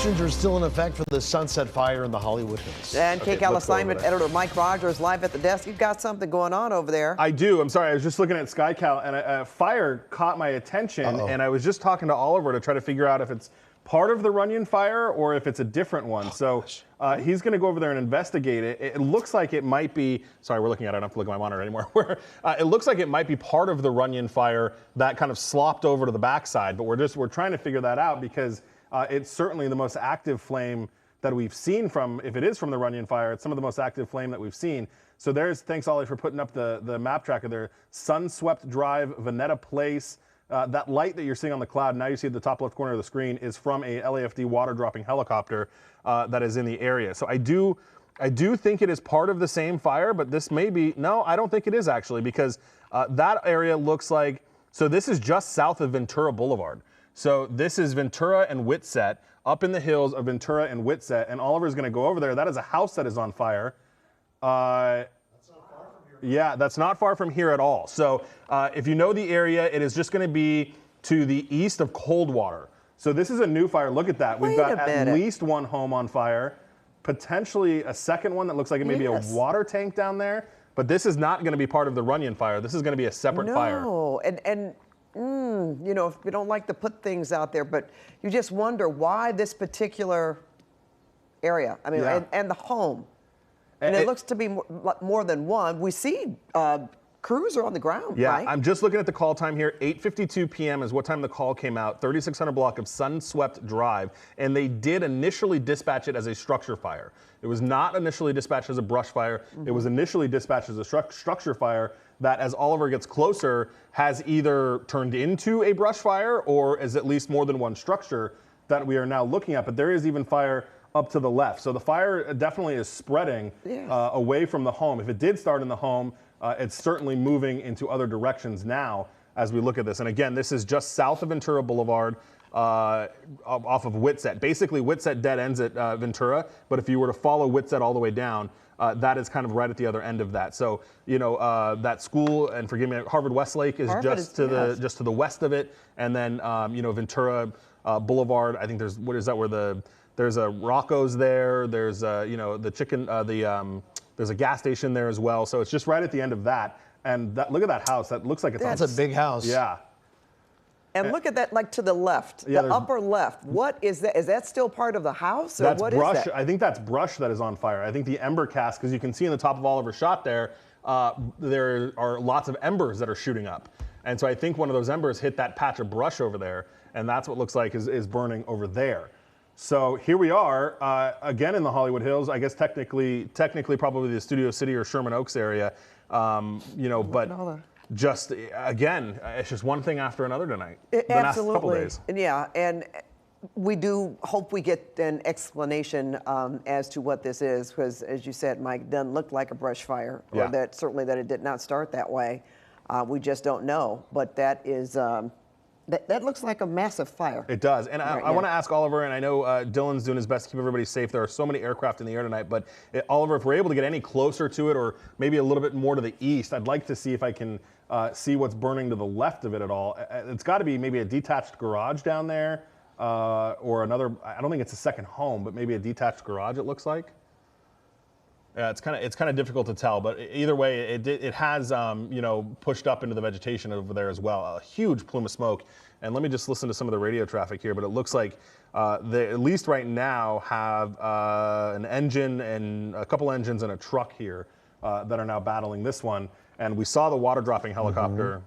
Restrictions are still in effect for the Sunset Fire in the Hollywood Hills. And KCAL assignment editor Mike Rogers live at the desk. You've got something going on over there. I do. I'm sorry. I was just looking at SkyCal, and a fire caught my attention, and I was just talking to Oliver to try to figure out if it's part of the Runyon fire or if it's a different one. He's going to go over there and investigate it. It looks like it might be, sorry, we're looking at it. I don't have to look at my monitor anymore. It looks like it might be part of the Runyon fire that kind of slopped over to the backside, but we're trying to figure that out because it's certainly the most active flame that we've seen from, if it is from the Runyon fire, it's some of the most active flame that we've seen. So thanks Ollie for putting up the map tracker there. Sunswept Drive, Veneta Place. That light that you're seeing on the cloud, now you see at the top left corner of the screen, is from a LAFD water dropping helicopter that is in the area. So I do think it is part of the same fire, but this may be, no, I don't think it is actually, because that area looks like, so this is just south of Ventura Boulevard. So this is Ventura and Whitsett, up in the hills of Ventura and Whitsett, and Oliver's gonna go over there. That is a house that is on fire. Yeah, that's not far from here at all. So if you know the area, it is just going to be to the east of Coldwater. So this is a new fire. Look at that. We've got at least one home on fire, potentially a second one that looks like it may be a water tank down there. But this is not going to be part of the Runyon fire. This is going to be a separate fire. No, and you know, if we don't like to put things out there, but you just wonder why this particular area. I mean, and the home. And it looks to be more than one. We see crews are on the ground, right? I'm just looking at the call time here. 8:52 p.m. is what time the call came out. 3600 block of Sunswept Drive. And they did initially dispatch it as a structure fire. It was not initially dispatched as a brush fire. It was initially dispatched as a structure fire that, as Oliver gets closer, has either turned into a brush fire or is at least more than one structure that we are now looking at. But there is even fire up to the left. So the fire definitely is spreading away from the home. If it did start in the home, it's certainly moving into other directions now as we look at this. And again, this is just south of Ventura Boulevard, off of Whitsett. Basically, Whitsett dead ends at Ventura, but if you were to follow Whitsett all the way down, that is kind of right at the other end of that. So, you know, that school, and forgive me, Harvard Westlake is just to the west of it. And then, you know, Ventura Boulevard, I think there's, what is that, where there's a Rocco's there. There's you know, the chicken. There's a gas station there as well. So it's just right at the end of that. And look at that house. That looks like it's. That's a big house. Yeah. And look at that, like to the left, the upper left. What is that? Is that still part of the house, or that's what brush. is that? I think that's brush that is on fire. I think the ember cast, because you can see in the top of Oliver's shot there, there are lots of embers that are shooting up. And so I think one of those embers hit that patch of brush over there, and that's what looks like is burning over there. So here we are, again in the Hollywood Hills. I guess technically probably the Studio City or Sherman Oaks area, you know, but just, again, it's just one thing after another tonight. The last couple days. Yeah, and we do hope we get an explanation as to what this is, because as you said, Mike, it doesn't look like a brush fire, or that certainly that it did not start that way. We just don't know, but that is, that looks like a massive fire. It does. And I want to ask Oliver, and I know Dylan's doing his best to keep everybody safe. There are so many aircraft in the air tonight, but Oliver, if we're able to get any closer to it, or maybe a little bit more to the east, I'd like to see if I can see what's burning to the left of it at all. It's got to be maybe a detached garage down there, or another, I don't think it's a second home, but maybe a detached garage, it looks like. Yeah, it's kind of difficult to tell, but either way, it has you know, pushed up into the vegetation over there as well. A huge plume of smoke. And let me just listen to some of the radio traffic here. But it looks like they, at least right now, have an engine and a couple engines and a truck here that are now battling this one. And we saw the water dropping helicopter.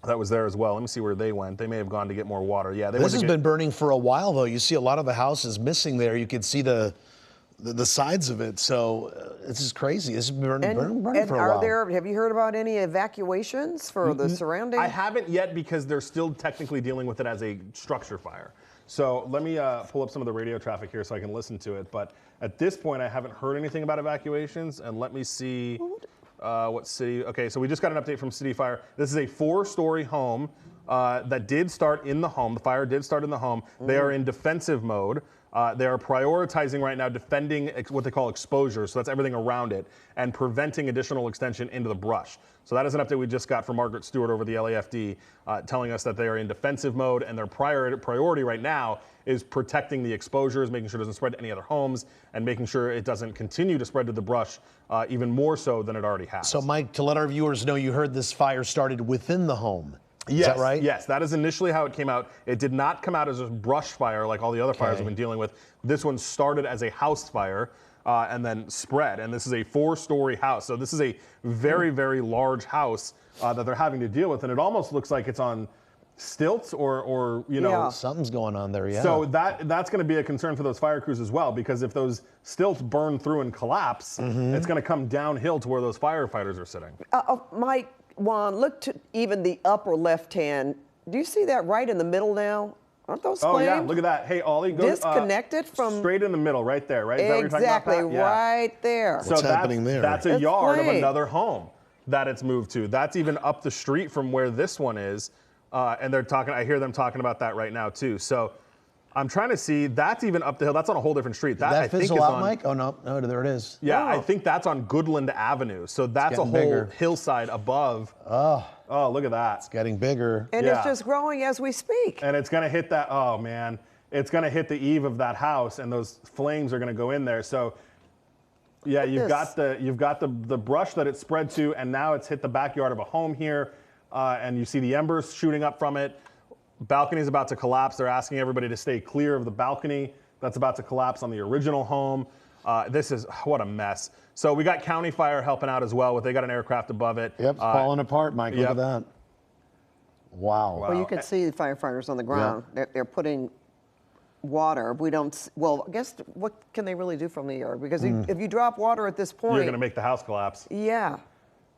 That was there as well. Let me see where they went. They may have gone to get more water. Yeah, this has been burning for a while, though. You see a lot of the houses missing there. You can see the sides of it, so this is crazy. This has been burning for a while. Have you heard about any evacuations for the surrounding? I haven't yet, because they're still technically dealing with it as a structure fire. So let me pull up some of the radio traffic here so I can listen to it. But at this point, I haven't heard anything about evacuations. And let me see what city. Okay, so we just got an update from City Fire. This is a 4-story home that did start in the home. The fire did start in the home. They are in defensive mode. They are prioritizing right now defending what they call exposure, so that's everything around it, and preventing additional extension into the brush. So that is an update we just got from Margaret Stewart over the LAFD, telling us that they are in defensive mode, and their priority right now is protecting the exposures, making sure it doesn't spread to any other homes, and making sure it doesn't continue to spread to the brush even more so than it already has. So, Mike, to let our viewers know, you heard this fire started within the home. Yes, is that right? Yes, that is initially how it came out. It did not come out as a brush fire like all the other fires we've been dealing with. This one started as a house fire and then spread. And this is a 4-story house. So this is a very, very large house that they're having to deal with. And it almost looks like it's on stilts or you know. Yeah. Something's going on there, yeah. So that's going to be a concern for those fire crews as well, because if those stilts burn through and collapse, it's going to come downhill to where those firefighters are sitting. Mike, Juan, look to even the upper left hand. Do you see that right in the middle now? Aren't those flames? Oh yeah, look at that. Hey, Ollie, go disconnected from straight in the middle, right there, right? Is that what you're talking exactly about, Pat? Yeah. right there. What's happening there? That's a It's yard of flame. another home that it's moved to. That's even up the street from where this one is, and they're talking. I hear them talking about that right now too. So I'm trying to see. That's even up the hill. That's on a whole different street. That, Did I that think fizzle is out, on, Mike? Oh, no, there it is. Yeah, Oh. I think that's on Goodland Avenue. So that's a getting whole bigger. hillside above. Oh, look at that. Getting bigger. And Yeah. it's just growing as we speak. And it's going to hit that. Oh man, it's going to hit the eave of that house, and those flames are going to go in there. So, yeah, you've got the brush that it spread to, and now it's hit the backyard of a home here, and you see the embers shooting up from it. Balcony's about to collapse. They're asking everybody to stay clear of the balcony that's about to collapse on the original home. This is what a mess. So we got County Fire helping out as well. They got an aircraft above it. Yep, it's falling apart, Mike. Look yep. at that. Wow. Well, you can see the firefighters on the ground. They're putting water. We don't. Well, I guess what can they really do from the yard? Because if you drop water at this point, You're going to make the house collapse. yeah.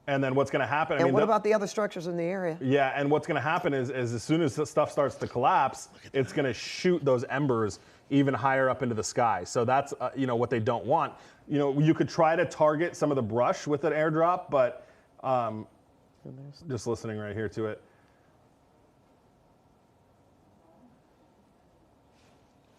And then what's going to happen? And what about the other structures in the area? Yeah, and what's going to happen is as soon as the stuff starts to collapse, it's going to shoot those embers even higher up into the sky. So that's what they don't want. You could try to target some of the brush with an airdrop, but just listening right here to it.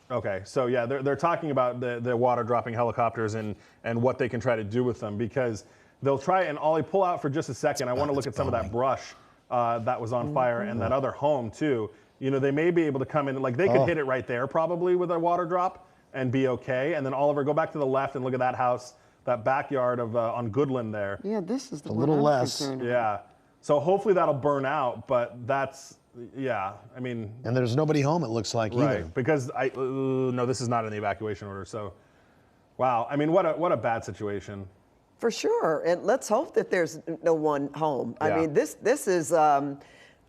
Okay, so yeah, they're talking about the water dropping helicopters and what they can try to do with them, because they'll try, and Ollie, pull out for just a second. I want to look at some of that brush that was on fire and that other home too. They may be able to come in, like they could hit it right there probably with a water drop and be okay. And then Oliver, go back to the left and look at that house, that backyard of on Goodland there. Yeah, this is the A one little I'm less. concerned about. Yeah, so hopefully that'll burn out, but that's, yeah, I mean. And there's nobody home, it looks like, either. Right, because no, this is not in the evacuation order. So, wow, I mean, what a bad situation. For sure, and let's hope that there's no one home. I Yeah. mean, this is, I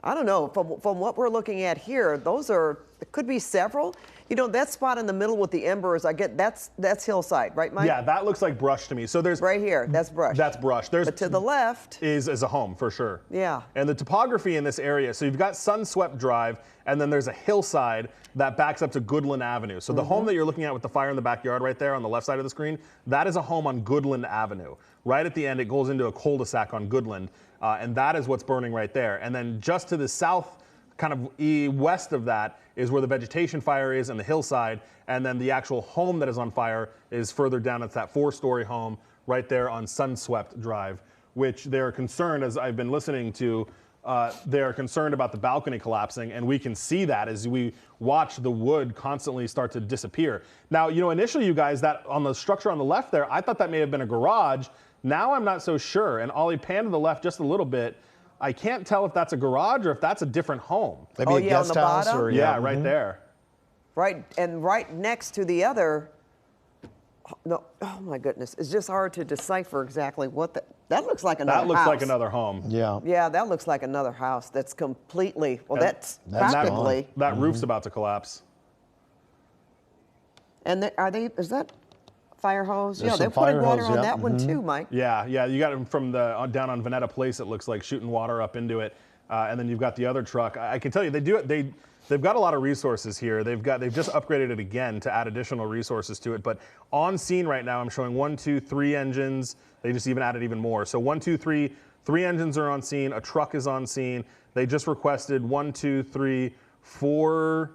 don't know, from what we're looking at here, it could be several. That spot in the middle with the embers, that's hillside, right, Mike? Yeah, that looks like brush to me. So there's Right here, that's brush. That's brush. But to the left, is a home for sure. Yeah. And the topography in this area, so you've got Sunswept Drive, and then there's a hillside that backs up to Goodland Avenue. So the home that you're looking at with the fire in the backyard right there on the left side of the screen, that is a home on Goodland Avenue. Right at the end, it goes into a cul-de-sac on Goodland, and that is what's burning right there. And then just to the south, kind of west of that, is where the vegetation fire is and the hillside, and then the actual home that is on fire is further down. It's that 4-story home right there on Sunswept Drive, which they're concerned, as I've been listening to, they're concerned about the balcony collapsing, and we can see that as we watch the wood constantly start to disappear. Now, initially, you guys, that on the structure on the left there, I thought that may have been a garage. Now I'm not so sure, and Ollie, pan to the left just a little bit. I can't tell if that's a garage or if that's a different home. Maybe a guest on the house bottom? or Yeah, right there. right next to the other. No, oh my goodness, it's just hard to decipher exactly what that looks like. Another That looks house. like another home. Yeah. Yeah, that looks like another house that's completely, well, that's That's practically. That roof's about to collapse. And is that fire hose? There's Yeah, they're some putting fire water hose, on yeah. that one too, Mike. Yeah, you got it from down on Veneta Place. It looks like shooting water up into it, and then you've got the other truck. I can tell you, they've got a lot of resources here. They've just upgraded it again to add additional resources to it. But on scene right now, I'm showing 1, 2, 3 engines. They just even added even more. So 1, 2, 3 engines are on scene. A truck is on scene. They just requested 1, 2, 3, 4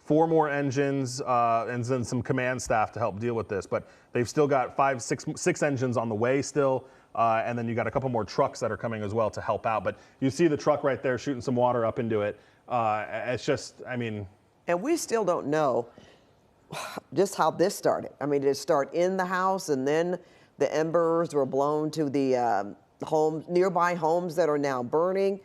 4 more engines, and then some command staff to help deal with this. But they've still got 6 engines on the way still. And then you got a couple more trucks that are coming as well to help out. But you see the truck right there shooting some water up into it. It's just, I mean. And we still don't know just how this started. I mean, did it start in the house and then the embers were blown to the nearby homes that are now burning?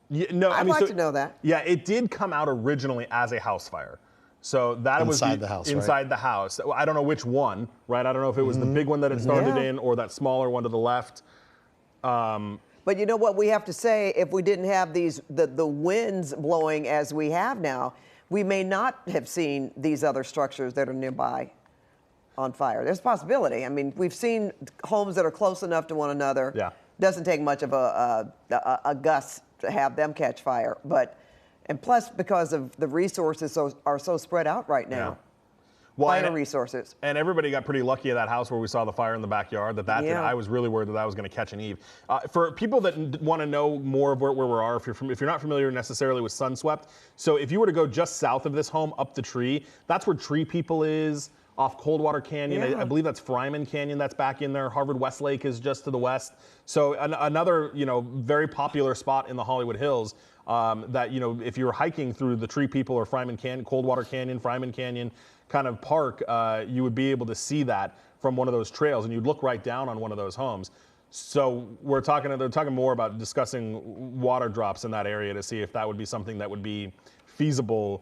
Yeah, no, I'd like to know that. Yeah, it did come out originally as a house fire. So that was inside the house. Inside the house. I don't know which one, right? I don't know if it was the big one that it started in or that smaller one to the left. But you know what we have to say? If we didn't have the winds blowing as we have now, we may not have seen these other structures that are nearby on fire. There's a possibility. I mean, we've seen homes that are close enough to one another. Yeah. Doesn't take much of a gust to have them catch fire. And plus, because of the resources are so spread out right now. Yeah. Well, Fire resources. And everybody got pretty lucky at that house where we saw the fire in the backyard. I was really worried that was going to catch an eve. For people that want to know more of where we are, if you're not familiar necessarily with Sunswept, so if you were to go just south of this home up the tree, that's where Tree People is. Off Coldwater Canyon, I believe that's Fryman Canyon that's back in there. Harvard Westlake is just to the west. So another, very popular spot in the Hollywood Hills that, if you're hiking through the Tree People or Fryman Canyon, Coldwater Canyon, Fryman Canyon kind of park, you would be able to see that from one of those trails, and you'd look right down on one of those homes. So they're talking more about discussing water drops in that area to see if that would be something that would be feasible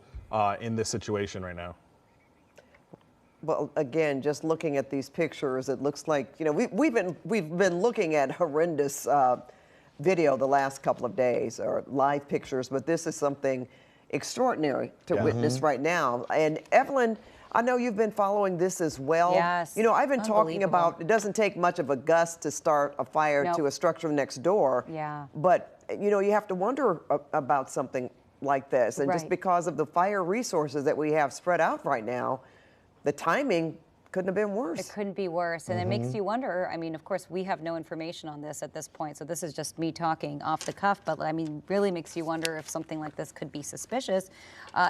in this situation right now. Well, again, just looking at these pictures, it looks like we've been looking at horrendous video the last couple of days, or live pictures, but this is something extraordinary to witness right now. And Evelyn, I know you've been following this as well. Yes. I've been talking about it doesn't take much of a gust to start a fire to a structure next door. Yeah. But you have to wonder about something like this, and just because of the fire resources that we have spread out right now, the timing couldn't have been worse. It couldn't be worse. And it makes you wonder, I mean, of course, we have no information on this at this point, so this is just me talking off the cuff, but I mean, really makes you wonder if something like this could be suspicious,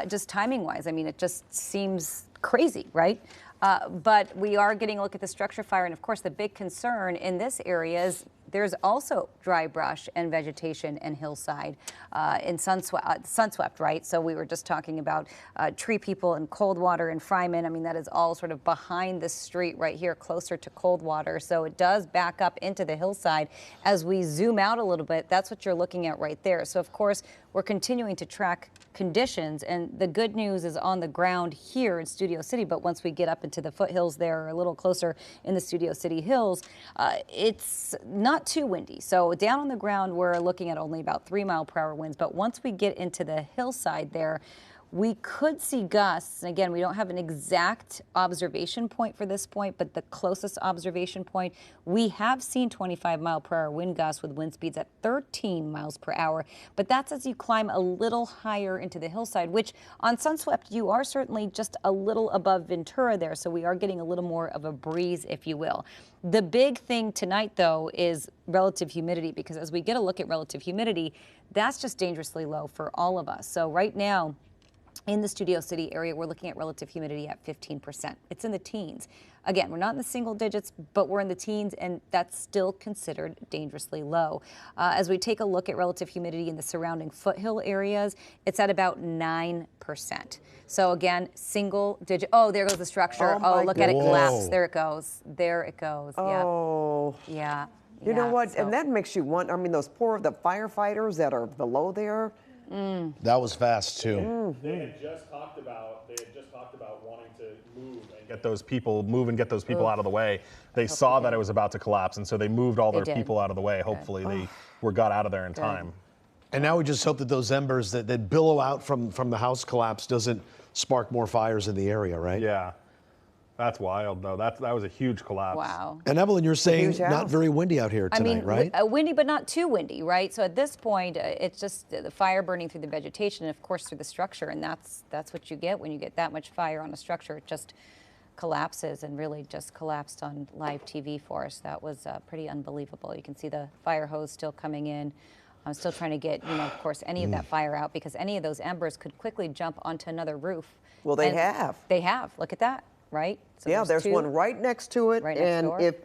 just timing-wise. I mean, it just seems crazy, right? But we are getting a look at the structure fire, and of course, the big concern in this area is there's also dry brush and vegetation and hillside in Sunswept, right? So we were just talking about Tree People and Coldwater and Fryman. I mean, that is all sort of behind the street right here, closer to Coldwater. So it does back up into the hillside. As we zoom out a little bit, that's what you're looking at right there. So of course, we're continuing to track conditions, and the good news is on the ground here in Studio City, but once we get up into the foothills there, or a little closer in the Studio City hills, it's not too windy. So down on the ground, we're looking at only about 3-mile-per-hour winds, but once we get into the hillside there, we could see gusts. And again, we don't have an exact observation point for this point, but the closest observation point, we have seen 25-mile-per-hour wind gusts with wind speeds at 13 miles per hour. But that's as you climb a little higher into the hillside, which on Sunswept, you are certainly just a little above Ventura there. So we are getting a little more of a breeze, if you will. The big thing tonight, though, is relative humidity, because as we get a look at relative humidity, that's just dangerously low for all of us. So right now, in the Studio City area, we're looking at relative humidity at 15%. It's in the teens. Again, we're not in the single digits, but we're in the teens, and that's still considered dangerously low. As we take a look at relative humidity in the surrounding foothill areas, it's at about 9%. So again, single digit. Oh, there goes the structure. Oh, look at it collapse. There it goes. There it goes. Oh. Yeah. You know what? So, and that makes you wonder. I mean, the firefighters that are below there. That was fast too. They had just talked about wanting to move and get those people out of the way. They saw that it was about to collapse, and so they moved all their people out of the way. Hopefully they got out of there in time. And now we just hope that those embers that billow out from the house collapse doesn't spark more fires in the area, right? Yeah. That's wild, though. That was a huge collapse. wow. And Evelyn, you're saying not very windy out here tonight, right? Windy, but not too windy, right? So at this point, it's just the fire burning through the vegetation and, of course, through the structure. And that's what you get when you get that much fire on a structure. It just collapses, and really just collapsed on live TV for us. That was pretty unbelievable. You can see the fire hose still coming in. I'm still trying to get, of course, any of that fire out, because any of those embers could quickly jump onto another roof. Well, they have. They have. Look at that, right? So yeah, there's one right next to it. Right next door. If,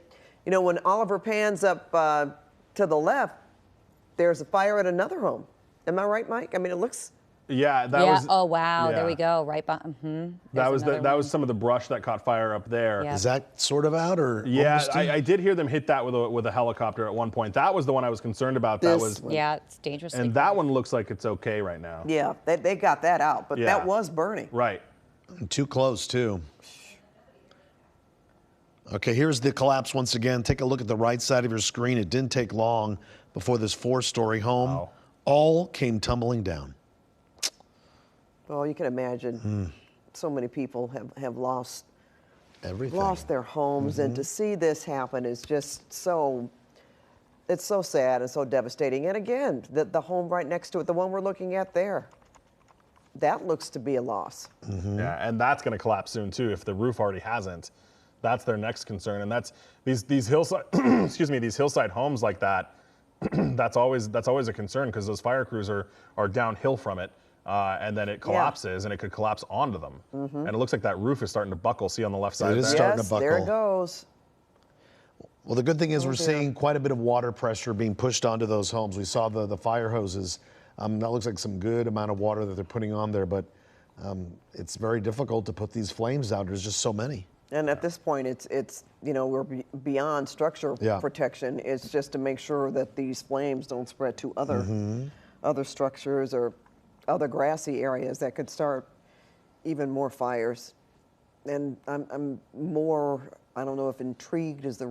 when Oliver pans up to the left, there's a fire at another home. Am I right, Mike? I mean, it looks... Yeah, that was. Oh wow, yeah. there we go. Right behind. That was some of the brush that caught fire up there. Yeah. Is that sort of out or? Yeah, I did hear them hit that with a helicopter at one point. That was the one I was concerned about. Yeah, it's dangerous. And that one looks like it's okay right now. Yeah, they got that out, but that was burning. Right. Too close too. Okay, here's the collapse once again. Take a look at the right side of your screen. It didn't take long before this 4-story home all came tumbling down. Well, you can imagine so many people have lost everything, lost their homes, and to see this happen is just it's so sad and so devastating. And again, the home right next to it, the one we're looking at there, that looks to be a loss. Yeah, and that's going to collapse soon too if the roof already hasn't. That's their next concern, and that's these hillside these hillside homes like that. that's always a concern, because those fire crews are downhill from it. And then it collapses, and it could collapse onto them. And it looks like that roof is starting to buckle. See on the left side? It is starting to buckle. There it goes. Well, the good thing is we're seeing quite a bit of water pressure being pushed onto those homes. We saw the fire hoses. That looks like some good amount of water that they're putting on there, but it's very difficult to put these flames out. There's just so many. And at this point, it's we're beyond structure protection. It's just to make sure that these flames don't spread to other structures or other grassy areas that could start even more fires. And I'm more, I don't know if intrigued is the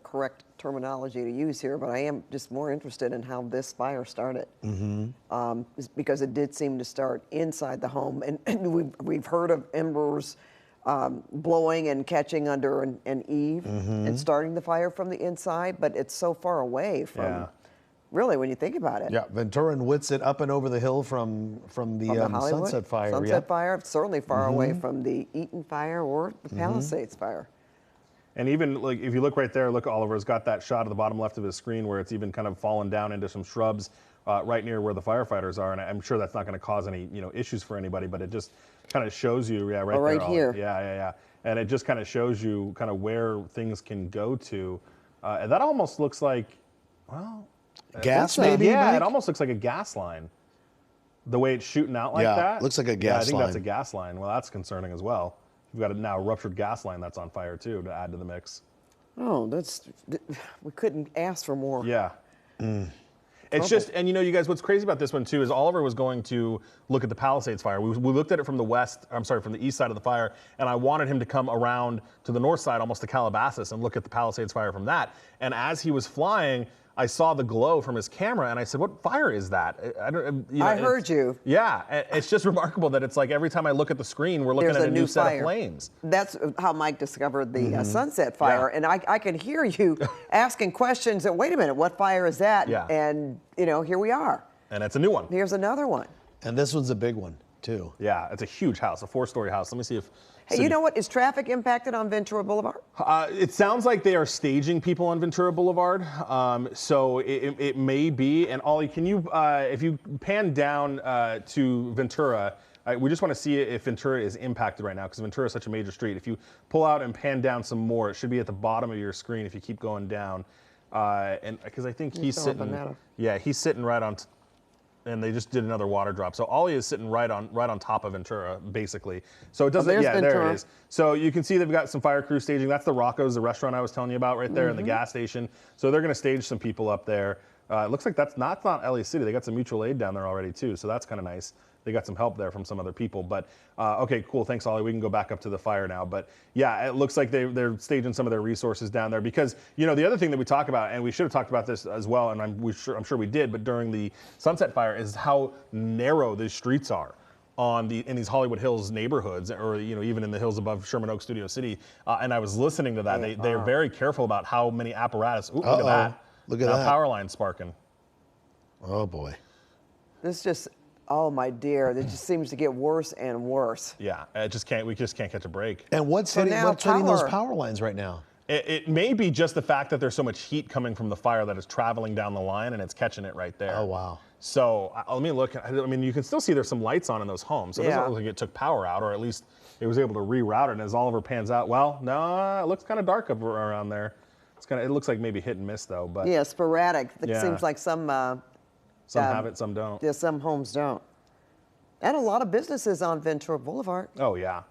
correct terminology to use here, but I am just more interested in how this fire started. Because it did seem to start inside the home, and we've heard of embers blowing and catching under an eave and starting the fire from the inside, but it's so far away from, really, when you think about it. Yeah, Ventura and Whitsett up and over the hill from the Sunset Fire. Sunset Fire, certainly far away from the Eaton Fire or the Palisades Fire. And even like if you look right there, look, Oliver's got that shot at the bottom left of his screen where it's even kind of fallen down into some shrubs right near where the firefighters are. And I'm sure that's not going to cause any issues for anybody, but it just kind of shows you, right there, here. Yeah. And it just kind of shows you kind of where things can go to. And that almost looks like, well, gas maybe? Yeah, Mike? it almost looks like a gas line. The way it's shooting out like that. Looks like a gas line. I think that's a gas line. Well, that's concerning as well. We've got a now ruptured gas line that's on fire too to add to the mix. Oh, we couldn't ask for more. Yeah. It's just, and you guys, what's crazy about this one too is Oliver was going to look at the Palisades fire. We looked at it from the east side of the fire, and I wanted him to come around to the north side, almost to Calabasas, and look at the Palisades fire from that. And as he was flying, I saw the glow from his camera, and I said, "What fire is that?" I heard you. Yeah, it's just remarkable that it's like every time I look at the screen, we're looking at a new set of flames. That's how Mike discovered the Sunset Fire, and I can hear you asking questions. And wait a minute, what fire is that? Yeah. And here we are. And it's a new one. Here's another one. And this one's a big one too. Yeah, it's a huge house, a 4-story house. Let me see if. Hey, you know what? Is traffic impacted on Ventura Boulevard? It sounds like they are staging people on Ventura Boulevard, so it may be. And Ollie, can you, if you pan down to Ventura, we just want to see if Ventura is impacted right now, because Ventura is such a major street. If you pull out and pan down some more, it should be at the bottom of your screen if you keep going down. And because I think he's sitting, he's sitting right on. And they just did another water drop. So Ollie is sitting right on top of Ventura, basically. So it doesn't, there it is. So you can see they've got some fire crew staging. That's the Rocco's, the restaurant I was telling you about right there, and the gas station. So they're gonna stage some people up there. It looks like that's not LA City. They got some mutual aid down there already too, so that's kind of nice. They got some help there from some other people. But okay, cool, thanks Ollie. We can go back up to the fire now. But yeah, it looks like they're staging some of their resources down there, because the other thing that we talk about, and we should have talked about this as well, and I'm sure we did, but during the Sunset Fire, is how narrow these streets are in these Hollywood Hills neighborhoods, or even in the hills above Sherman Oaks, Studio City. And I was listening to that. They're very careful about how many apparatus. Ooh, look at that. Look at that. Power line sparking. Oh boy. This just, oh my dear, it just seems to get worse and worse. Yeah, we just can't catch a break. And what's hitting those power lines right now? It may be just the fact that there's so much heat coming from the fire that is traveling down the line and it's catching it right there. Oh, wow. So let me look. I mean, you can still see there's some lights on in those homes. So it doesn't look like it took power out, or at least it was able to reroute it. And as Oliver pans out, well, no, it looks kind of dark up around there. It looks like maybe hit and miss though. But yeah, sporadic. It seems like some have it, some don't. Yeah, some homes don't. And a lot of businesses on Ventura Boulevard. Oh yeah,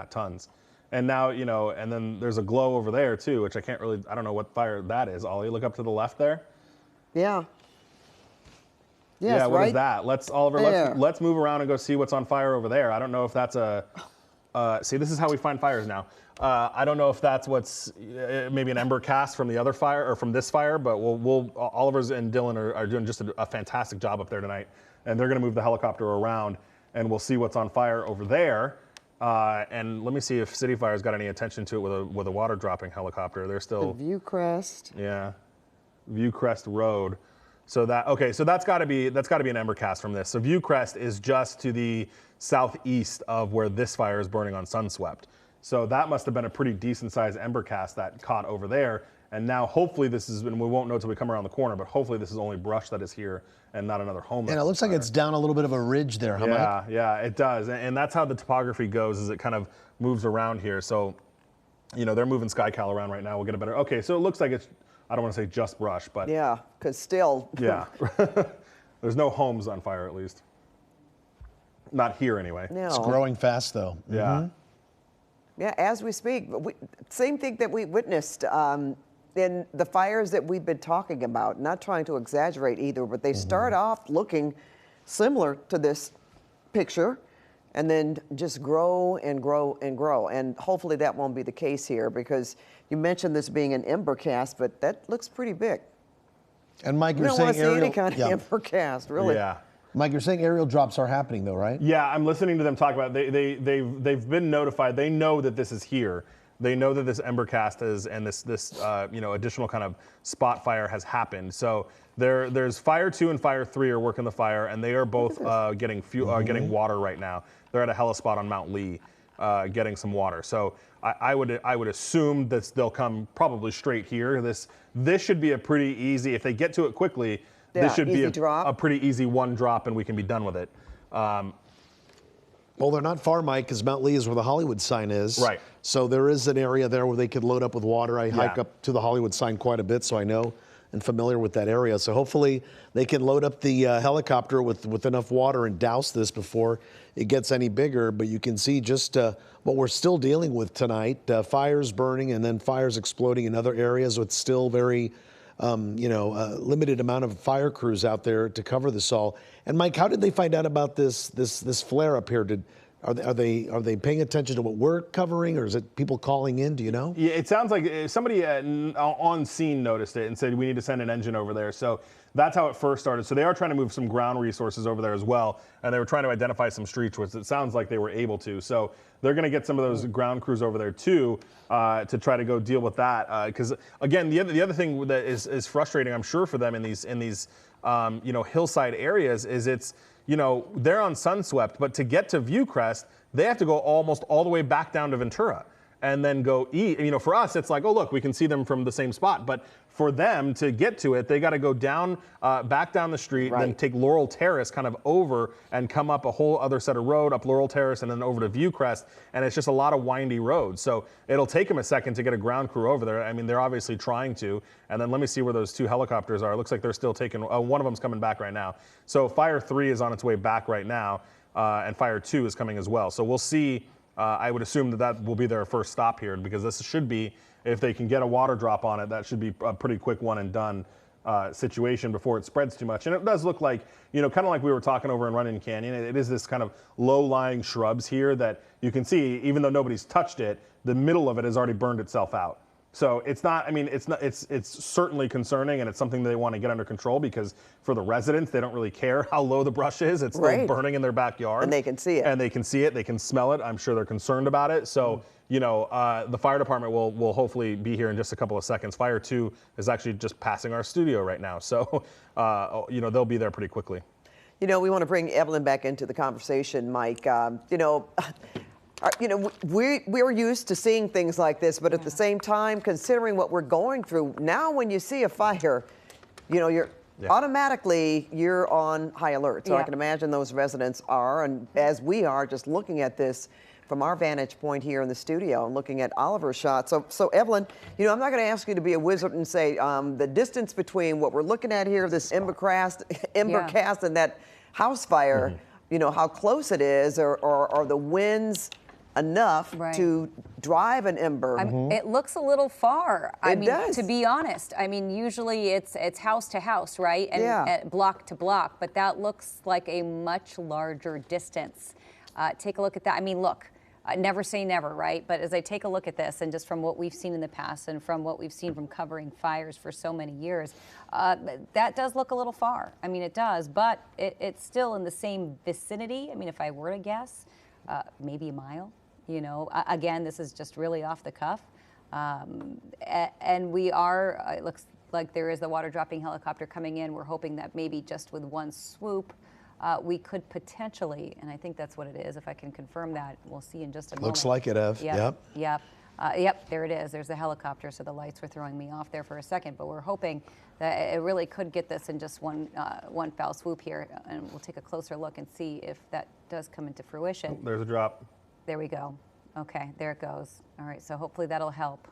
tons. And now, and then there's a glow over there too, which I don't know what fire that is. Ollie, look up to the left there. Yeah. Yes, yeah, what right? is that? Let's move around and go see what's on fire over there. I don't know if that's see, this is how we find fires now. I don't know if that's what's maybe an ember cast from the other fire or from this fire, but Oliver's and Dylan are doing just a fantastic job up there tonight. And they're gonna move the helicopter around and we'll see what's on fire over there. And let me see if City Fire's got any attention to it with a water dropping helicopter. They're still Viewcrest. Yeah, Viewcrest Road. So that's got to be an ember cast from this. So Viewcrest is just to the southeast of where this fire is burning on Sunswept. So that must have been a pretty decent sized ember cast that caught over there. And now hopefully and we won't know till we come around the corner, but hopefully this is only brush that is here and not another home. And it looks like it's down a little bit of a ridge there, huh, Mike? Yeah, it does. And that's how the topography goes, is it kind of moves around here. So, they're moving SkyCal around right now. We'll get a better, okay, so it looks like it's, I don't want to say just brush, but. Yeah, because still. Yeah. There's no homes on fire, at least. Not here, anyway. No. It's growing fast, though. Yeah. Mm-hmm. Yeah, as we speak. Same thing that we witnessed in the fires that we've been talking about, not trying to exaggerate either, but they start off looking similar to this picture and then just grow and grow and grow. And hopefully that won't be the case here, because you mentioned this being an ember cast, but that looks pretty big. And Mike, You you're don't saying want to see aerial, any kind of ember cast, really. Yeah. Mike, you're saying aerial drops are happening, though, right? Yeah, I'm listening to them talk about it. They've been notified. They know that this is here. They know that this ember cast is, and this additional kind of spot fire has happened. So there's Fire 2 and Fire 3 are working the fire, and they are both getting getting water right now. They're at a helispot on Mount Lee, getting some water. So I would assume that they'll come probably straight here. This should be a pretty easy, if they get to it quickly. Yeah, this should be drop. a pretty easy one drop, and we can be done with it. Well, they're not far, Mike, because Mount Lee is where the Hollywood sign is. Right. So there is an area there where they could load up with water. I hike up to the Hollywood sign quite a bit, so I know and familiar with that area. So hopefully they can load up the helicopter with enough water and douse this before it gets any bigger. But you can see just what we're still dealing with tonight, fires burning and then fires exploding in other areas with still very limited amount of fire crews out there to cover this all. And Mike, how did they find out about this flare up here? Are they paying attention to what we're covering, or is it people calling in? Do you know? Yeah, it sounds like somebody on scene noticed it and said we need to send an engine over there. So that's how it first started. So they are trying to move some ground resources over there as well, and they were trying to identify some streets, which it sounds like they were able to. So they're going to get some of those ground crews over there too to try to go deal with that. Because again, the other thing that is frustrating, I'm sure, for them in these hillside areas is they're on Sunswept, but to get to Viewcrest, they have to go almost all the way back down to Ventura and then go eat. For us, it's like, oh, look, we can see them from the same spot. But for them to get to it, they got to go down, back down the street, then take Laurel Terrace kind of over and come up a whole other set of road, up Laurel Terrace and then over to Viewcrest. And it's just a lot of windy roads. So it'll take them a second to get a ground crew over there. I mean, they're obviously trying to. And then let me see where those two helicopters are. It looks like they're still taking, one of them's coming back right now. So Fire 3 is on its way back right now, and Fire 2 is coming as well. So we'll see. I would assume that will be their first stop here, because this should be, if they can get a water drop on it, that should be a pretty quick one and done situation before it spreads too much. And it does look like, kind of like we were talking over in Runyon Canyon, it is this kind of low-lying shrubs here that you can see, even though nobody's touched it, the middle of it has already burned itself out. So it's not, it's certainly concerning, and it's something they want to get under control, because for the residents, they don't really care how low the brush is. It's still burning in their backyard. And they can see it. And they can see it, they can smell it. I'm sure they're concerned about it. So, the fire department will hopefully be here in just a couple of seconds. Fire 2 is actually just passing our studio right now. So, they'll be there pretty quickly. We want to bring Evelyn back into the conversation, Mike. You know, we're used to seeing things like this, but at the same time, considering what we're going through, now when you see a fire, you know, you're automatically you're on high alert. So I can imagine those residents are, and as we are, just looking at this from our vantage point here in the studio and looking at Oliver's shot. So Evelyn, you know, I'm not going to ask you to be a wizard and say the distance between what we're looking at here, this ember cast, and that house fire, you know, how close it is, or are the winds enough to drive an ember? It looks a little far. I mean, does. to be honest. I mean, usually it's house to house, right? And block to block, but that looks like a much larger distance. Take a look at that. I mean, look, never say never, right? But as I take a look at this, and just from what we've seen in the past and from what we've seen from covering fires for so many years, that does look a little far. I mean, it does, but it's still in the same vicinity. I mean, if I were to guess, maybe a mile. You know, again, this is just really off the cuff. And we are, it looks like there is the water dropping helicopter coming in. We're hoping that maybe just with one swoop, we could potentially, and I think that's what it is, if I can confirm that, we'll see in just a moment. Looks like it, Ev. Yep, there it is. There's the helicopter, so the lights were throwing me off there for a second, but we're hoping that it really could get this in just one foul swoop here, and we'll take a closer look and see if that does come into fruition. Oh, there's a drop. There we go. Okay, there it goes. All right, so hopefully that'll help.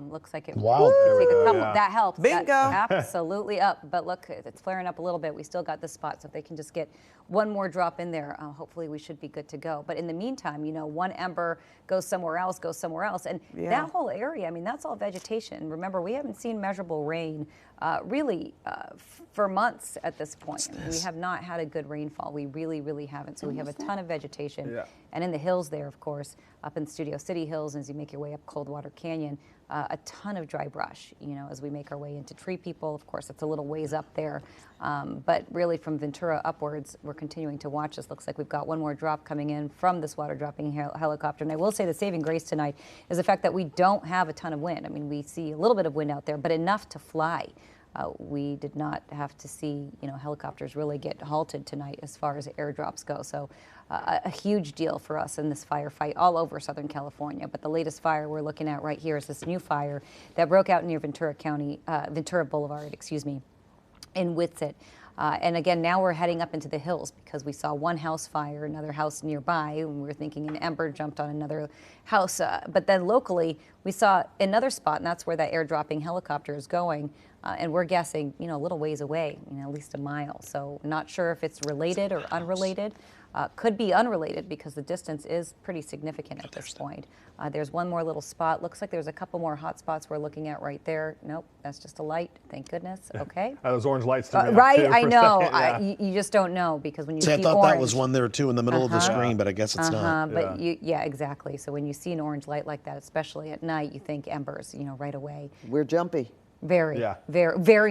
Looks like it. Wow. Take a couple. That helps. Bingo. That absolutely up. But look, it's flaring up a little bit. We still got the spot, so if they can just get one more drop in there, hopefully we should be good to go. But in the meantime, you know, one ember goes somewhere else, and that whole area, I mean, that's all vegetation. Remember, we haven't seen measurable rain really for months at this point. We have not had a good rainfall. We really haven't. So we have a ton of vegetation. And in the hills there, of course, up in Studio City Hills, as you make your way up Coldwater Canyon, a ton of dry brush, you know, as we make our way into Tree People. Of course, it's a little ways up there. But really from Ventura upwards, we're continuing to watch this. Looks like we've got one more drop coming in from this water dropping helicopter. And I will say the saving grace tonight is the fact that we don't have a ton of wind. I mean, we see a little bit of wind out there, but enough to fly. We did not have to see, you know, helicopters really get halted tonight as far as airdrops go. So a huge deal for us in this firefight all over Southern California. But the latest fire we're looking at right here is this new fire that broke out near Ventura Boulevard, in Whitsett. And again, now we're heading up into the hills because we saw one house fire, another house nearby, and we were thinking an ember jumped on another house. But then locally, we saw another spot, and that's where that airdropping helicopter is going. And we're guessing, you know, a little ways away, you know, at least a mile. So not sure if it's related or unrelated. Could be unrelated because the distance is pretty significant at this point. There's one more little spot. Looks like there's a couple more hot spots we're looking at right there. Nope, that's just a light. Thank goodness. Okay. Those orange lights. To me right, too, I know. You You just don't know because when you see I thought orange, that was one there too in the middle of the screen, but I guess it's not. But exactly. So when you see an orange light like that, especially at night, you think embers, you know, right away. We're jumpy. Very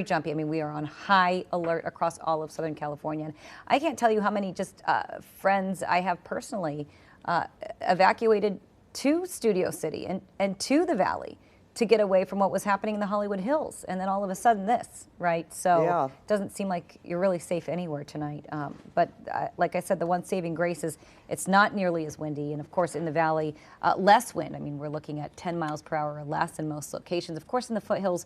jumpy. I mean, we are on high alert across all of Southern California. And I can't tell you how many just friends I have personally evacuated to Studio City and to the Valley to get away from what was happening in the Hollywood Hills. And then all of a sudden this, right? So it doesn't seem like you're really safe anywhere tonight. But like I said, the one saving grace is it's not nearly as windy. And of course, in the Valley, less wind. I mean, we're looking at 10 miles per hour or less in most locations. Of course, in the foothills,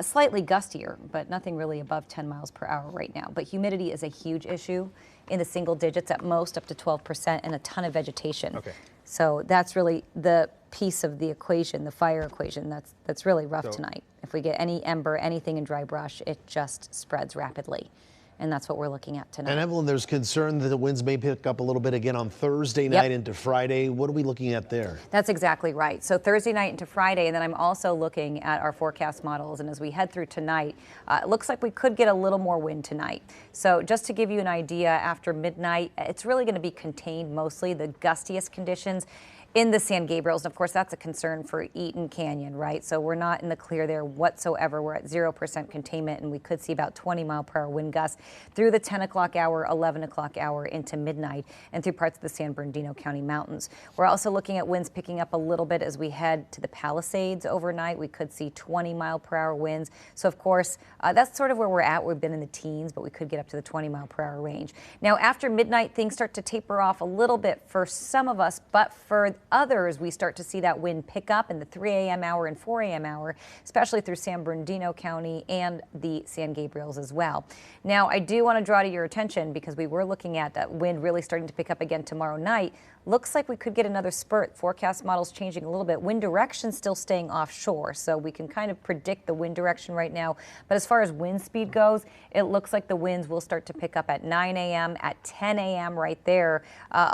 slightly gustier, but nothing really above 10 miles per hour right now. But humidity is a huge issue in the single digits, at most up to 12%, and a ton of vegetation. So that's really the piece of the equation, the fire equation, that's really rough tonight. If we get any ember, anything in dry brush, it just spreads rapidly. And that's what we're looking at tonight. And Evelyn, there's concern that the winds may pick up a little bit again on Thursday night into Friday. What are we looking at there? That's exactly right. So Thursday night into Friday, and then I'm also looking at our forecast models. And as we head through tonight, it looks like we could get a little more wind tonight. So just to give you an idea, after midnight, it's really going to be contained mostly. The gustiest conditions in the San Gabriels. And of course, that's a concern for Eaton Canyon, right? So we're not in the clear there whatsoever. We're at 0% containment, and we could see about 20-mile-per-hour wind gusts through the 10 o'clock hour, 11 o'clock hour into midnight, and through parts of the San Bernardino County mountains. We're also looking at winds picking up a little bit as we head to the Palisades overnight. We could see 20-mile-per-hour winds. So of course, that's sort of where we're at. We've been in the teens, but we could get up to the 20-mile-per-hour range. Now, after midnight, things start to taper off a little bit for some of us, but for others, we start to see that wind pick up in the 3 a.m. hour and 4 a.m. hour, especially through San Bernardino County and the San Gabriels as well. Now, I do want to draw to your attention, because we were looking at that wind really starting to pick up again tomorrow night. Looks like we could get another spurt. Forecast models changing a little bit. Wind direction still staying offshore, so we can kind of predict the wind direction right now. But as far as wind speed goes, it looks like the winds will start to pick up at 9 a.m., at 10 a.m. right there.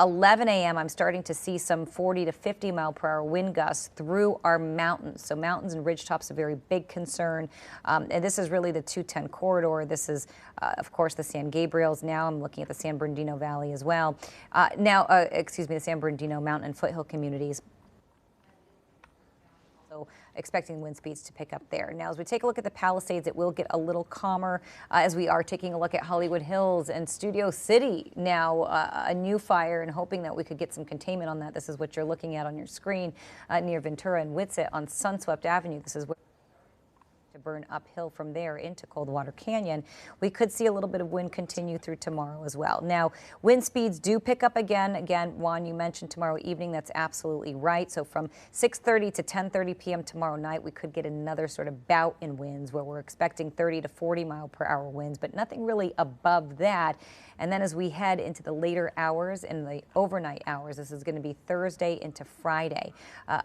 11 a.m., I'm starting to see some 40 to 50 mile per hour wind gusts through our mountains. So mountains and ridgetops a very big concern. And this is really the 210 corridor. This is, of course, the San Gabriels. Now I'm looking at the San Bernardino Valley as well. Excuse me, the San Bernardino mountain and foothill communities. So expecting wind speeds to pick up there. Now, as we take a look at the Palisades, it will get a little calmer as we are taking a look at Hollywood Hills and Studio City. Now, a new fire, and hoping that we could get some containment on that. This is what you're looking at on your screen near Ventura and Whitsett on Sunswept Avenue. This is what to burn uphill from there into Coldwater Canyon. We could see a little bit of wind continue through tomorrow as well. Now, wind speeds do pick up again. Again, Juan, you mentioned tomorrow evening. That's absolutely right. So from 6:30 to 10:30 p.m. tomorrow night, we could get another sort of bout in winds where we're expecting 30 to 40 mile per hour winds, but nothing really above that. And then as we head into the later hours and the overnight hours, this is going to be Thursday into Friday.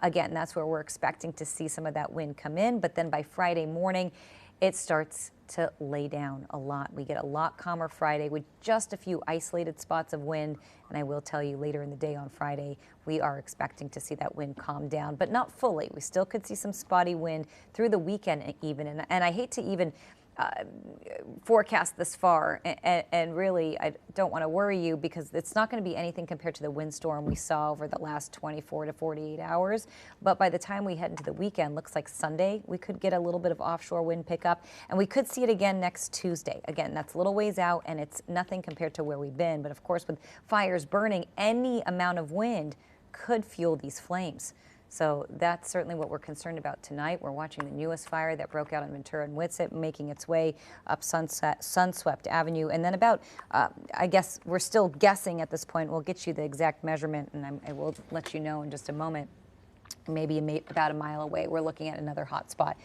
Again, that's where we're expecting to see some of that wind come in. But then by Friday morning, it starts to lay down a lot. We get a lot calmer Friday with just a few isolated spots of wind. And I will tell you later in the day on Friday, we are expecting to see that wind calm down, but not fully. We still could see some spotty wind through the weekend even. And I hate to even forecast this far, and really I don't want to worry you, because it's not going to be anything compared to the windstorm we saw over the last 24 to 48 hours. But by the time we head into the weekend, looks like Sunday we could get a little bit of offshore wind pickup, and we could see it again next Tuesday. Again, that's a little ways out, and it's nothing compared to where we've been. But of course, with fires burning, any amount of wind could fuel these flames. So that's certainly what we're concerned about tonight. We're watching the newest fire that broke out in Ventura and Whitsett, making its way up Sunswept Avenue. And then about, I guess we're still guessing at this point. We'll get you the exact measurement, and I will let you know in just a moment. Maybe about a mile away, we're looking at another hot spot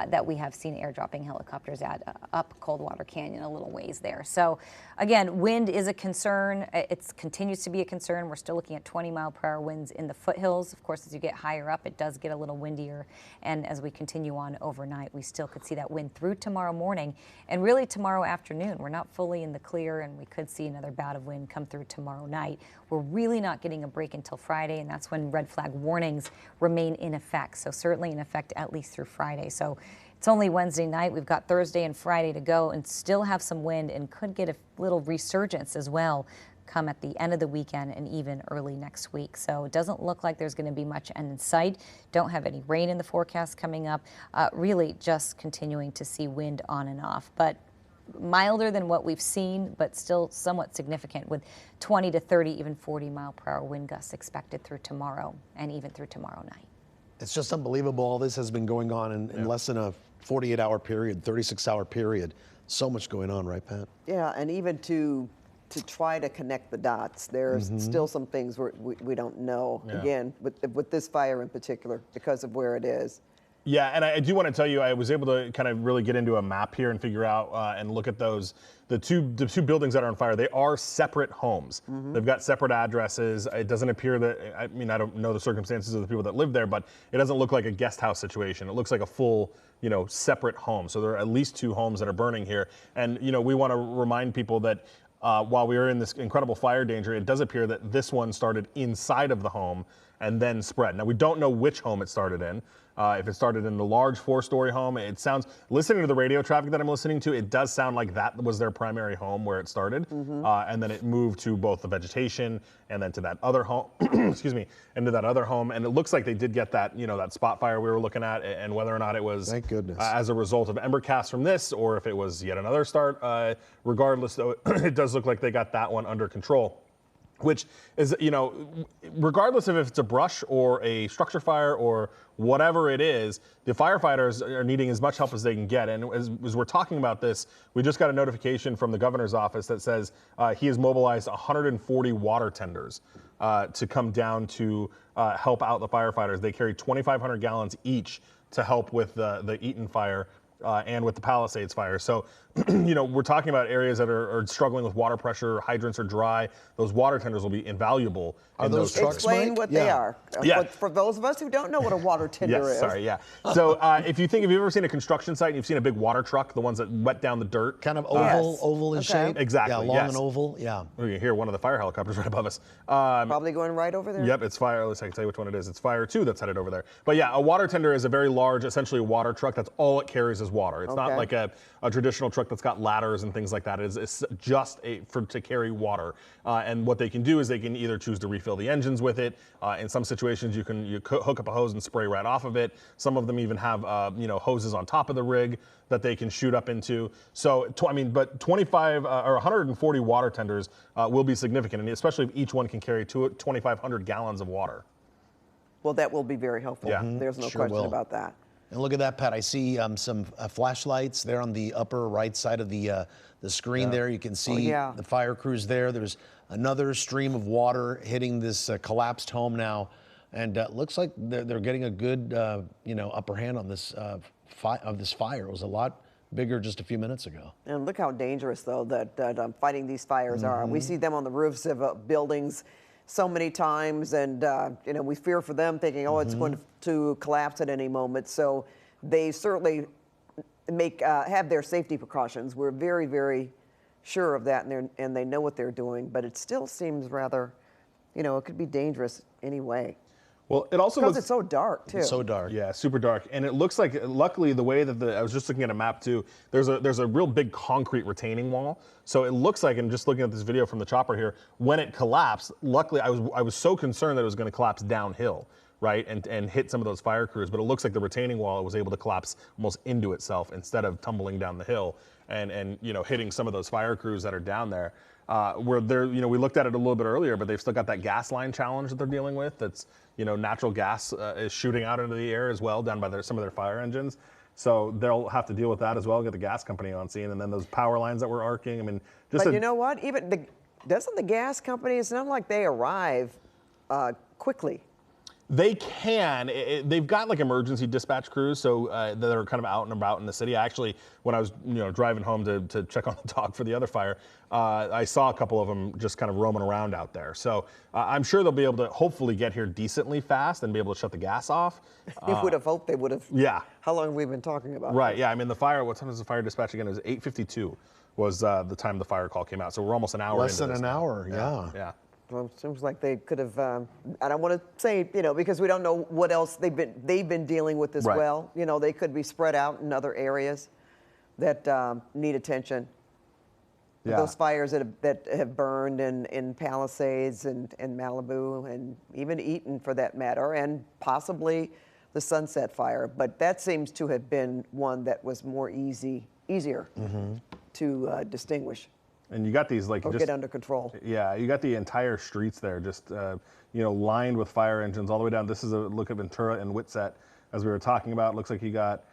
that we have seen airdropping helicopters at up Coldwater Canyon a little ways there. So again, wind is a concern. It continues to be a concern. We're still looking at 20 mile per hour winds in the foothills. Of course, as you get higher up, it does get a little windier. And as we continue on overnight, we still could see that wind through tomorrow morning and really tomorrow afternoon. We're not fully in the clear, and we could see another bout of wind come through tomorrow night. We're really not getting a break until Friday, and that's when red flag warnings remain in effect. So certainly in effect at least through Friday. So it's only Wednesday night. We've got Thursday and Friday to go and still have some wind, and could get a little resurgence as well come at the end of the weekend and even early next week. So it doesn't look like there's going to be much end in sight. Don't have any rain in the forecast coming up. Really just continuing to see wind on and off. But milder than what we've seen, but still somewhat significant, with 20 to 30, even 40 mile per hour wind gusts expected through tomorrow and even through tomorrow night. It's just unbelievable. All this has been going on in less than a 48-hour period, 36-hour period. So much going on, right, Pat? Yeah, and even to try to connect the dots, there's still some things we don't know. Yeah. Again, with this fire in particular, because of where it is. Yeah, and I do want to tell you, I was able to kind of really get into a map here and figure out and look at those, the two buildings that are on fire. They are separate homes. They've got separate addresses. It doesn't appear that, I mean, I don't know the circumstances of the people that live there, but it doesn't look like a guest house situation. It looks like a full, separate home. So there are at least two homes that are burning here. And, we want to remind people that while we are in this incredible fire danger, it does appear that this one started inside of the home and then spread. Now, we don't know which home it started in. If it started in the large 4-story home, it sounds, listening to the radio traffic that I'm listening to, it does sound like that was their primary home where it started. And then it moved to both the vegetation and then to that other home, excuse me, into that other home. And it looks like they did get that, that spot fire we were looking at, and whether or not it was Thank goodness. As a result of ember casts from this, or if it was yet another start. Regardless, though, it does look like they got that one under control. Which is, regardless of if it's a brush or a structure fire or whatever it is, the firefighters are needing as much help as they can get. And as we're talking about this, we just got a notification from the governor's office that says he has mobilized 140 water tenders to come down to help out the firefighters. They carry 2,500 gallons each to help with the Eaton fire. And with the Palisades fire. So, we're talking about areas that are struggling with water pressure, hydrants are dry. Those water tenders will be invaluable. Are in those trucks, Explain Mike? what Yeah. they are. Yeah. For those of us who don't know what a water tender Yes, is. sorry, yeah. So if you've ever seen a construction site and you've seen a big water truck, the ones that wet down the dirt. Kind of Yes. oval in Okay. shape. Exactly, Yeah, long yes. and oval. Yeah. You can hear one of the fire helicopters right above us. Probably going right over there. Yep, it's fire. At least I can tell you which one it is. It's Fire 2 that's headed over there. But yeah, a water tender is a very large, essentially a water truck. That's all it carries is water. It's not Okay. like a traditional truck that's got ladders and things like that. It's just to carry water. And what they can do is they can either choose to refill the engines with it. In some situations, you hook up a hose and spray right off of it. Some of them even have hoses on top of the rig that they can shoot up into. So, but 25 or 140 water tenders will be significant, and especially if each one can carry 2,500 gallons of water. Well, that will be very helpful. Yeah. There's no Sure question will. about that. And look at that, Pat. I see some flashlights there on the upper right side of the screen there. You can see yeah. the fire crews there. There's another stream of water hitting this collapsed home now. And looks like they're getting a good, upper hand on this this fire. It was a lot bigger just a few minutes ago. And look how dangerous, though, that fighting these fires are. We see them on the roofs of buildings so many times, and we fear for them, thinking, oh, it's going to collapse at any moment. So they certainly have their safety precautions. We're very, very sure of that, and they know what they're doing. But it still seems rather, it could be dangerous anyway. Well, it also Because looks it's so dark, too. It's so dark. Yeah, super dark, and it looks like, luckily, the way that I was just looking at a map too. There's a real big concrete retaining wall, so it looks like, and just looking at this video from the chopper here, when it collapsed, luckily I was so concerned that it was going to collapse downhill, right, and hit some of those fire crews, but it looks like the retaining wall was able to collapse almost into itself instead of tumbling down the hill and hitting some of those fire crews that are down there. Where they're, we looked at it a little bit earlier, but they've still got that gas line challenge that they're dealing with. That's, natural gas is shooting out into the air as well down by some of their fire engines. So they'll have to deal with that as well, get the gas company on scene, and then those power lines that were arcing. I mean, just. But you know what? Doesn't the gas company? It's not like they arrive quickly. They can. They've got like emergency dispatch crews, so that are kind of out and about in the city. Actually, when I was driving home to check on the dog for the other fire, I saw a couple of them just kind of roaming around out there. So I'm sure they'll be able to hopefully get here decently fast and be able to shut the gas off. You would have hoped they would have. Yeah. How long have we been talking about? Right. Yeah. I mean, the fire. What time was the fire dispatch again? It was 8:52. Was the time the fire call came out. So we're almost an hour. Less into than this an now. hour. Yeah. Yeah. Well, it seems like they could have. I don't want to say, because we don't know what else they've been dealing with as Right. well. They could be spread out in other areas that need attention. Yeah. Those fires that have burned in Palisades and Malibu and even Eaton for that matter, and possibly the Sunset Fire. But that seems to have been one that was more easier to distinguish And you got these like or just get under control. Yeah, you got the entire streets there just lined with fire engines all the way down. This is a look at Ventura and Whitsett, as we were talking about. Looks like you got,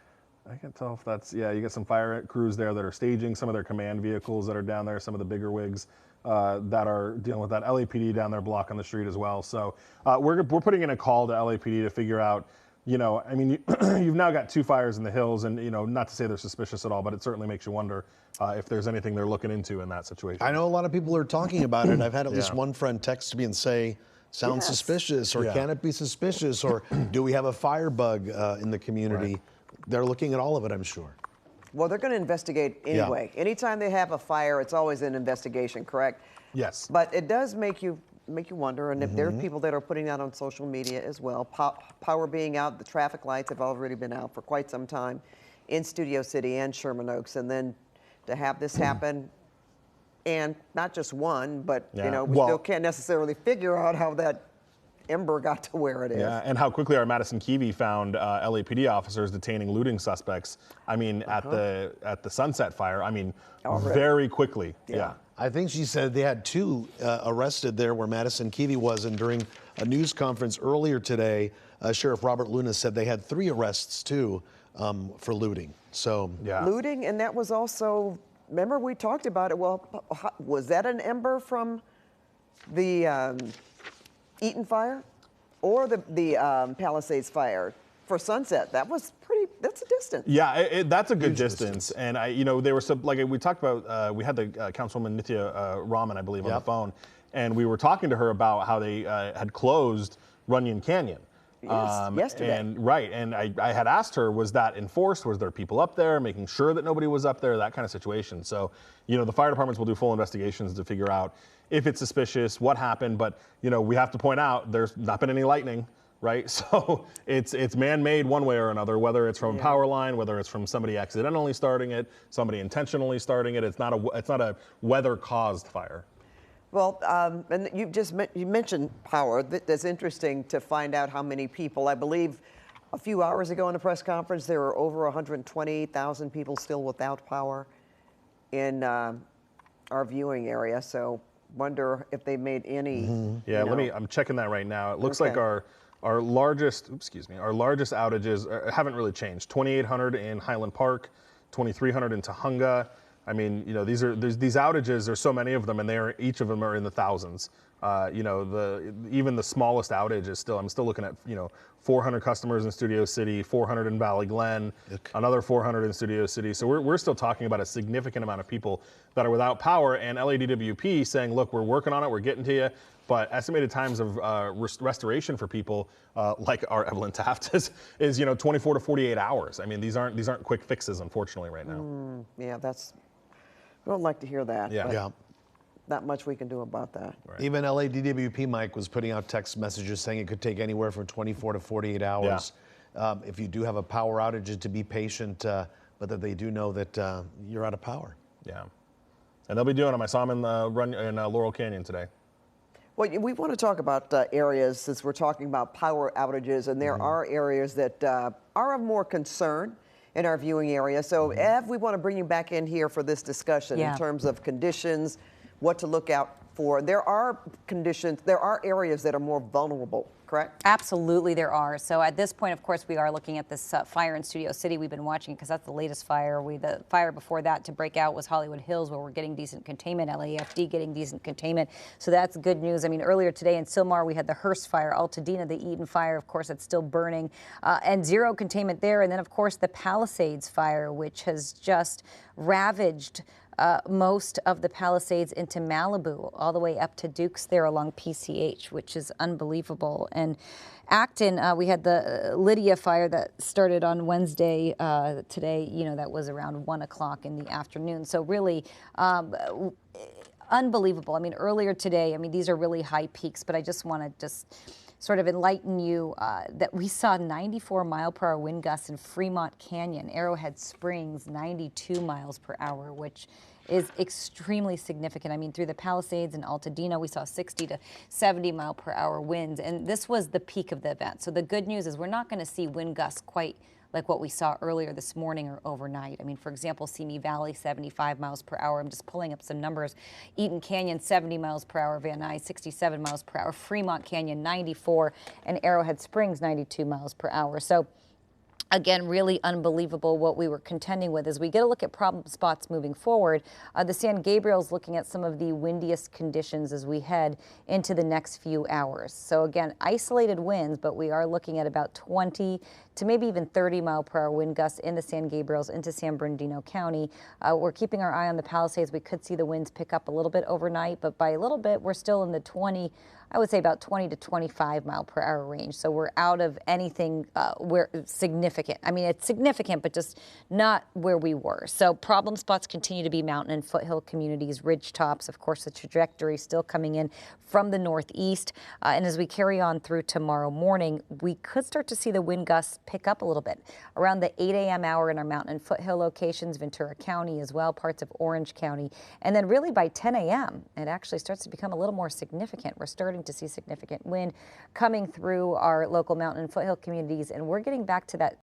I can't tell if that's, you got some fire crews there that are staging some of their command vehicles that are down there, some of the bigger wigs that are dealing with that. LAPD down there blocking the street as well. So we're putting in a call to LAPD to figure out, you've now got 2 fires in the hills, and not to say they're suspicious at all, but it certainly makes you wonder if there's anything they're looking into in that situation. I know a lot of people are talking about it. I've had at least Yeah. one friend text me and say, sounds Yes. suspicious, or Yeah. can it be suspicious, or do we have a firebug in the community? Right. They're looking at all of it, I'm sure. Well, they're going to investigate anyway. Anytime they have a fire, it's always an investigation, correct? Yes. But it does make you make you wonder. And if there are people that are putting that on social media as well, power being out, the traffic lights have already been out for quite some time in Studio City and Sherman Oaks, and then to have this happen, and not just one, but you know, we still can't necessarily figure out how that ember got to where it is. Yeah, and how quickly our Madison Keevee found LAPD officers detaining looting suspects. I mean, at the Sunset fire. I mean, very quickly. Yeah. I think she said they had 2 arrested there where Madison Keevee was, and during a news conference earlier today, Sheriff Robert Luna said they had 3 arrests too for looting. So looting, and that was also, remember we talked about it. Well, was that an ember from the Eaton fire or the Palisades fire? For Sunset, that was that's a distance. Yeah, that's a good distance. And you know, there were some, like we talked about, we had the Councilwoman Nithya Raman, I believe, on the phone, and we were talking to her about how they had closed Runyon Canyon. Yesterday. And I had asked her, was that enforced? Was there people up there making sure that nobody was up there? That kind of situation. So, you know, the fire departments will do full investigations to figure out if it's suspicious, what happened. But, you know, we have to point out there's not been any lightning, right? So it's man-made one way or another, whether it's from a power line, whether it's from somebody accidentally starting it, somebody intentionally starting it. It's not a weather-caused fire. Well, and you mentioned power. That's interesting to find out how many people. I believe a few hours ago in a press conference, there were over 120,000 people still without power in our viewing area. So wonder if they made any. Yeah, I'm checking that right now. It looks like our largest outages haven't really changed. 2,800 in Highland Park, 2,300 in Tahunga. I mean, you know, these outages. There's so many of them, and each of them are in the thousands. You know, even the smallest outage is still. I'm still looking at 400 customers in Studio City, 400 in Valley Glen, another 400 in Studio City. So we're still talking about a significant amount of people that are without power. And LADWP saying, look, we're working on it, we're getting to you. But estimated times of restoration for people like our Evelyn Taft is 24 to 48 hours. I mean, these aren't quick fixes, unfortunately, right now. Yeah, we don't like to hear that. Yeah. Not much we can do about that. Right. Even LADWP, Mike, was putting out text messages saying it could take anywhere from 24 to 48 hours. If you do have a power outage, to be patient, but that they do know that you're out of power. Yeah. And they'll be doing them. I saw them in Laurel Canyon today. Well, we want to talk about areas, since we're talking about power outages, and there are areas that are of more concern in our viewing area. So, Ev, we want to bring you back in here for this discussion in terms of conditions, what to look out for. There are areas that are more vulnerable, correct? Absolutely, there are. So at this point, of course, we are looking at this fire in Studio City. We've been watching because that's the latest fire. The fire before that to break out was Hollywood Hills, where we're getting decent containment, LAFD getting decent containment. So that's good news. I mean, earlier today in Sylmar, we had the Hearst fire, Altadena, the Eaton fire, of course, that's still burning, and zero containment there. And then, of course, the Palisades fire, which has just ravaged most of the Palisades into Malibu, all the way up to Dukes there along PCH, which is unbelievable. And Acton, we had the Lydia fire that started on Wednesday today, that was around 1 o'clock in the afternoon. So really unbelievable. I mean, earlier today, these are really high peaks, but I just want to sort of enlighten you that we saw 94 mile per hour wind gusts in Fremont Canyon, Arrowhead Springs, 92 miles per hour, which is extremely significant. I mean, through the Palisades and Altadena, we saw 60 to 70 mile per hour winds, and this was the peak of the event. So the good news is we're not going to see wind gusts quite like what we saw earlier this morning or overnight. I mean, for example, Simi Valley, 75 miles per hour. I'm just pulling up some numbers. Eaton Canyon, 70 miles per hour. Van Nuys, 67 miles per hour. Fremont Canyon, 94. And Arrowhead Springs, 92 miles per hour. So again, really unbelievable what we were contending with. As we get a look at problem spots moving forward, the San Gabriel's looking at some of the windiest conditions as we head into the next few hours. So again, isolated winds, but we are looking at about 20 to maybe even 30-mile-per-hour wind gusts into San Gabriel's, into San Bernardino County. We're keeping our eye on the Palisades. We could see the winds pick up a little bit overnight, but by a little bit, we're still in the 20, I would say about 20 to 25 mile per hour range. So we're out of anything where significant. I mean, it's significant, but just not where we were. So problem spots continue to be mountain and foothill communities, ridge tops. Of course, the trajectory still coming in from the northeast. And as we carry on through tomorrow morning, we could start to see the wind gusts pick up a little bit around the 8 a.m. hour in our mountain and foothill locations, Ventura County as well, parts of Orange County. And then really by 10 a.m., it actually starts to become a little more significant. We're starting to see significant wind coming through our local mountain and foothill communities, and we're getting back to that